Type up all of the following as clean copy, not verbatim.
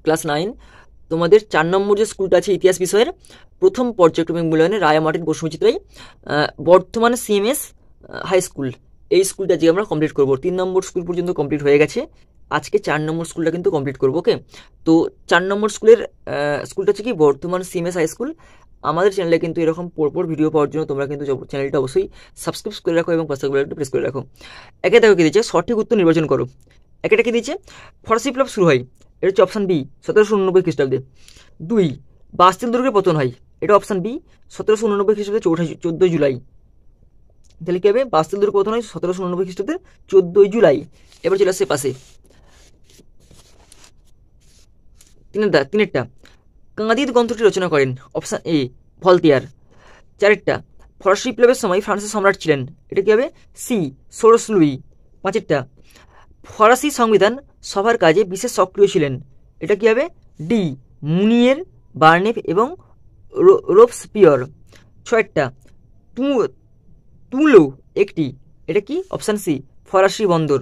Class 9 তোমাদের 4 নম্বর যে স্কুলটা আছে ইতিহাস বিষয়ের প্রথম পর্যায়ক্রমিক মূল্যায়নে রায়া মার্টিন বসুমচিত রায় বর্তমান সিএমএস হাই স্কুল, এই স্কুলটা যে আমরা কমপ্লিট করবো। 3 নম্বর স্কুল পর্যন্ত কমপ্লিট হয়ে গেছে, আজকে 4 নম্বর স্কুলটা কিন্তু কমপ্লিট করবো। ওকে, তো 4 নম্বর স্কুলটা হচ্ছে কি বর্তমান সিএমএস হাই স্কুল। আমাদের চ্যানেলে কিন্তু এরকম পরপর ভিডিও পাওয়ার জন্য তোমরা কিন্তু চ্যানেলটা অবশ্যই সাবস্ক্রাইব করে রাখো এবং পাশে বেলটা প্রেস করে রাখো। একে দেখো কি দিয়েছে, সঠিক উত্তর নির্বাচন করো। একেটা কি দিয়েছে, ফরাসি বিপ্লব শুরু হয়, এটা হচ্ছে অপশান বি 1789 খ্রিস্টাব্দে। 2 বাস্তিল দুর্গের পতন হয়, এটা অপশান বি 1789 খ্রিস্টাব্দে 14 জুলাই। তাহলে কি হবে, বাস্তিল দুর্গের পতন হয় 1789 খ্রিস্টাব্দের 14 জুলাই। এবার চলে আসছে পাশে তিনেরটা, কাঁদিদ গ্রন্থটি রচনা করেন, অপশান এ ভলতেয়ার। 4টা, ফরাসি বিপ্লবের সময় ফ্রান্সের সম্রাট ছিলেন, এটা কি হবে, সি সোরস লুই। 5টা, ফরাসি সংবিধান সভার কাজে বিশেষ সক্রিয় ছিলেন, এটা কি হবে, ডি মুনিয়ের, বার্নেভ এবং রোবসপিয়র। 6টা, তুলো একটি, এটা কি, অপশান সি ফরাসি বন্দর।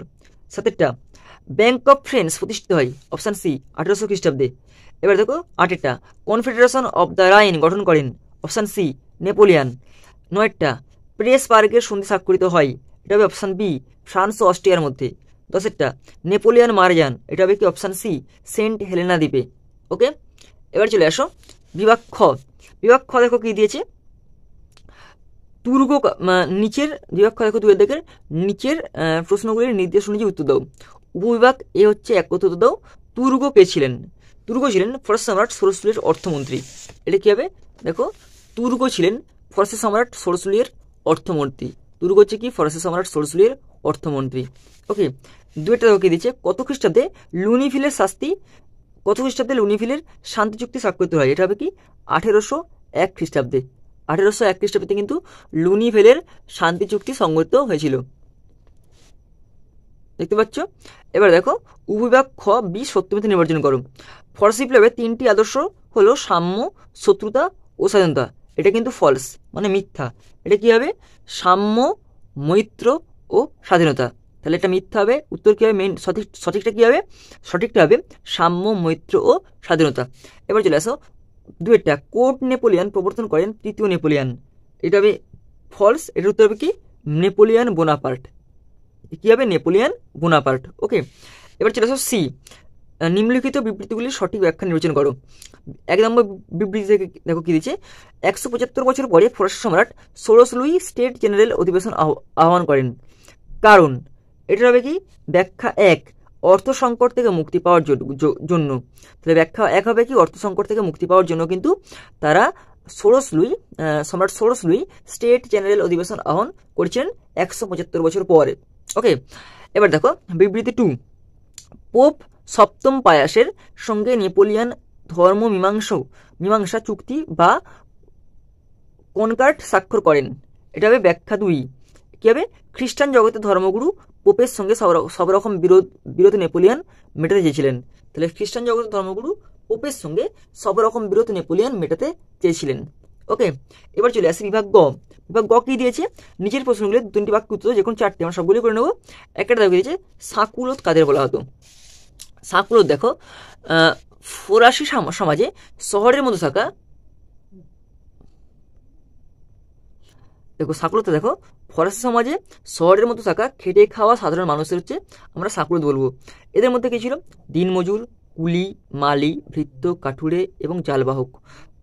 7টা, ব্যাংক অফ ফ্রেন্স প্রতিষ্ঠিত হয়, অপশান সি 1800 খ্রিস্টাব্দে। এবার দেখো 8টা, কনফেডারেশন অফ দ্য রাইন গঠন করেন, অপশান সি নেপোলিয়ান। 9টা, প্রেস পার্কের সন্ধি স্বাক্ষরিত হয়, এটা হবে অপশান বি ফ্রান্স ও অস্ট্রিয়ার মধ্যে। 10টা, নেপোলিয়ান মারা যান, এটা হবে কি, অপশান সি সেন্ট হেলেনা দ্বীপে। ওকে, এবার চলে আসো বিভাগ খ। বিভাগ খ দেখো কি দিয়েছে, তুর্গ নিচের বিভাগ খ দেখো, দুয়ের দিকের নিচের প্রশ্নগুলির নির্দেশ অনুযায়ী উত্তর দাও। উপবিভাগ এ হচ্ছে এক উত্তর দাও, তুর্গ কে ছিলেন? তুর্গ ছিলেন ফরাসি সম্রাট সোরসলুইয়ের অর্থমন্ত্রী। এটা কি হবে, দেখো তুর্গ ছিলেন ফরাসি সম্রাট সোরসলুইয়ের অর্থমন্ত্রী। তুর্গ হচ্ছে কি, ফরাসি সম্রাট সোরসলুইয়ের অর্থমন্ত্রী। ওকে, দুইটা দেখো কি দিচ্ছে, কত খ্রিস্টাব্দে লুনিভিলের শান্তি চুক্তি স্বাক্ষরিত হয়, এটা হবে কি 1801 খ্রিস্টাব্দে। 1801 খ্রিস্টাব্দে কিন্তু লুনিভেলের শান্তি চুক্তি সংগঠিত হয়েছিল, দেখতে পাচ্ছ। এবার দেখো উপবিভাগ খ বি সত্যমিথ্যা নির্বাচন করো। ফরাসি বিপ্লবের 3টি আদর্শ হলো সাম্য, শত্রুতা ও স্বাধীনতা, এটা কিন্তু ফলস মানে মিথ্যা। এটা কি হবে, সাম্য, মৈত্র ও স্বাধীনতা। তাহলে এটা মিথ্যা হবে, উত্তর কী হবে, মেন সঠিকটা কী হবে, সঠিকটা হবে সাম্য, মৈত্র ও স্বাধীনতা। এবার চলে আসো 2টা, কোড নেপোলিয়ান প্রবর্তন করেন 3য় নেপোলিয়ান, এটা হবে ফলস। এটার উত্তর হবে কি, নেপোলিয়ান বোনাপার্ট। কি হবে, নেপোলিয়ান বোনাপার্ট। ওকে, এবার চলে আসো সি, নিম্নলিখিত বিবৃতিগুলির সঠিক ব্যাখ্যা নির্বাচন করো। 1 নম্বর বিবৃতি থেকে দেখো কি দিচ্ছে, 175 বছর পরে ফরাসি সম্রাট সোরস লুই স্টেট জেনারেল অধিবেশন আহ্বান করেন, কারণ এটা হবে কি, ব্যাখ্যা 1 অর্থ সংকট থেকে মুক্তি পাওয়ার জন্য। তাহলে ব্যাখ্যা 1 হবে কি, অর্থ সংকট থেকে মুক্তি পাওয়ার জন্য কিন্তু তারা সম্রাট সোরস লুই স্টেট জেনারেল অধিবেশন আহ্বান করেছিলেন 175 বছর পরে। ওকে, এবার দেখো বিবৃতি 2, পোপ সপ্তম পায়াসের সঙ্গে নেপোলিয়ান মীমাংসা চুক্তি বা কনকার্ড স্বাক্ষর করেন, এটা হবে ব্যাখ্যা 2। কি হবে, খ্রিস্টান জগতের ধর্মগুরু পোপের সঙ্গে সব রকম বিরোধ নেপোলিয়ান মেটাতে চেয়েছিলেন। তাহলে খ্রিস্টান জগতের ধর্মগুরু পোপের সঙ্গে সব রকম বিরোধ নেপোলিয়ান মেটাতে চেয়েছিলেন। ওকে, এবার চলে আসি বিভাগ গ। বিভাগ গ কি দিয়েছে, নিচের প্রশ্নগুলি 2টি বাক্য উত্তর, যে কোনো 4টি, আমরা সবগুলি করে নেবো। একটা দাবি দিয়েছে, সাকুলোত কাদের বলা হতো? সাকুলোত দেখো, ফরাসি সমাজে শহরের মধ্যে থাকা, দেখো সাকুলোতে দেখো ফরাসি সমাজে শহরের মতো থাকা খেটে খাওয়া সাধারণ মানুষের হচ্ছে আমরা সাকুলোত বলবো। এদের মধ্যে কি ছিল, দিনমজুর, কুলি, মালি, ভৃত্য, কাঠুরে এবং জালবাহক।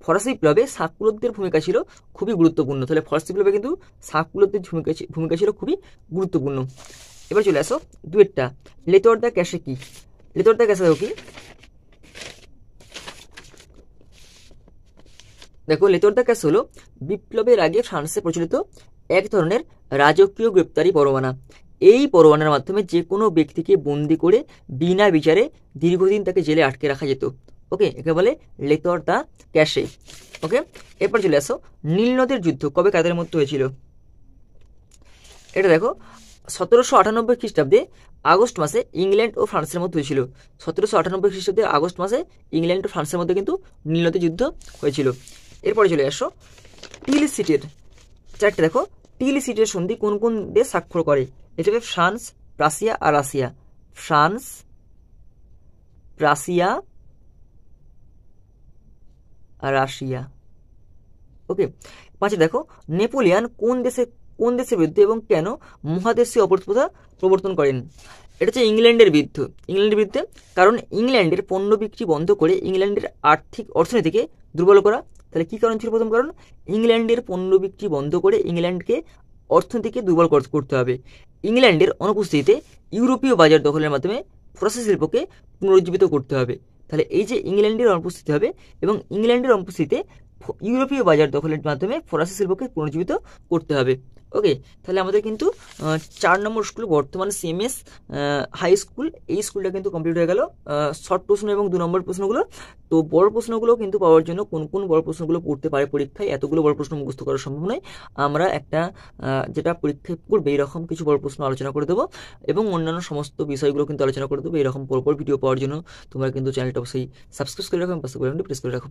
ফরাসি বিপ্লবে সাকুলোতদের ভূমিকা ছিল খুবই গুরুত্বপূর্ণ। তাহলে ফরাসি বিপ্লবে কিন্তু সাকুলোতদের ভূমিকা ছিল খুবই গুরুত্বপূর্ণ। এবার চলে আসো 2টা, লেতর দ্য ক্যাশে কি? লেতর দ্য ক্যাশে দেখো কি, দেখো লেতর দ্য ক্যাশ হলো বিপ্লবের আগে ফ্রান্সে প্রচলিত এক ধরনের রাজকীয় গ্রেপ্তারি পরোয়ানা। এই পরোয়ানার মাধ্যমে যে কোনো ব্যক্তিকে বন্দি করে বিনা বিচারে দীর্ঘদিন তাকে জেলে আটকে রাখা যেত। ওকে, একে বলে লেতর দ্য ক্যাশে। ওকে, এরপর চলে আসো, নীল নদের যুদ্ধ কবে কাদের মধ্যে হয়েছিল? এটা দেখো 1798 খ্রিস্টাব্দে আগস্ট মাসে ইংল্যান্ড ও ফ্রান্সের মধ্যে হয়েছিল। 1798 খ্রিস্টাব্দে আগস্ট মাসে ইংল্যান্ড ও ফ্রান্সের মধ্যে কিন্তু নীল নদের যুদ্ধ হয়েছিল। এরপরে চলে আসো টিলসিটের 4টে, দেখো টিলসিটের সন্ধি কোন কোন দেশ স্বাক্ষর করে? এটা হবে ফ্রান্স, প্রাসিয়া আর রাশিয়া। ফ্রান্স, প্রাসিয়া আর রাশিয়া। ওকে, 5 দেখো, নেপোলিয়ান কোন দেশের বিরুদ্ধে এবং কেন মহাদেশীয় অপরাধ প্রবর্তন করেন? এটা হচ্ছে ইংল্যান্ডের বিরুদ্ধে, কারণ ইংল্যান্ডের পণ্য বিক্রি বন্ধ করে ইংল্যান্ডের অর্থনীতিকে দুর্বল করা। তাহলে কি কারণ ছিল? প্রথম কারণ, ইংল্যান্ডের পণ্য বিক্রি বন্ধ করে ইংল্যান্ডকে অর্থনীতিকে দুর্বল করতে হবে। ইংল্যান্ডের অনুপস্থিতিতে ইউরোপীয় বাজার দখলের মাধ্যমে ফরাসি শিল্পকে পুনরুজ্জীবিত করতে হবে। তাহলে এই যে ইংল্যান্ডের অনুপস্থিতি হবে এবং ইংল্যান্ডের অনুপস্থিতিতে ইউরোপীয় বাজার দখলের মাধ্যমে ফরাসি শিল্পকে পুনরুজ্জীবিত করতে হবে। ওকে, তাহলে আমাদের কিন্তু 4 নম্বর স্কুল বর্তমান সিএমএস হাই স্কুল, এই স্কুলটা কিন্তু কমপ্লিট হয়ে গেল। শর্ট প্রশ্ন এবং 2 নম্বর প্রশ্নগুলো। তো বড় প্রশ্নগুলো কিন্তু পাওয়ার জন্য কোন বড় প্রশ্নগুলো পড়তে পারে পরীক্ষায়, এতগুলো বড় প্রশ্ন মুখস্থ করা সম্ভব নয়। আমরা একটা যেটা পরীক্ষায় পড়বে এরকম কিছু বড় প্রশ্ন আলোচনা করে দেবো এবং অন্যান্য সমস্ত বিষয়গুলো কিন্তু আলোচনা করে দেবো। এরকম পরপর ভিডিও পাওয়ার জন্য তোমরা কিন্তু চ্যানেলটা অবশ্যই সাবস্ক্রাইব করে রাখো এবং পাশে প্রেস করে রাখো।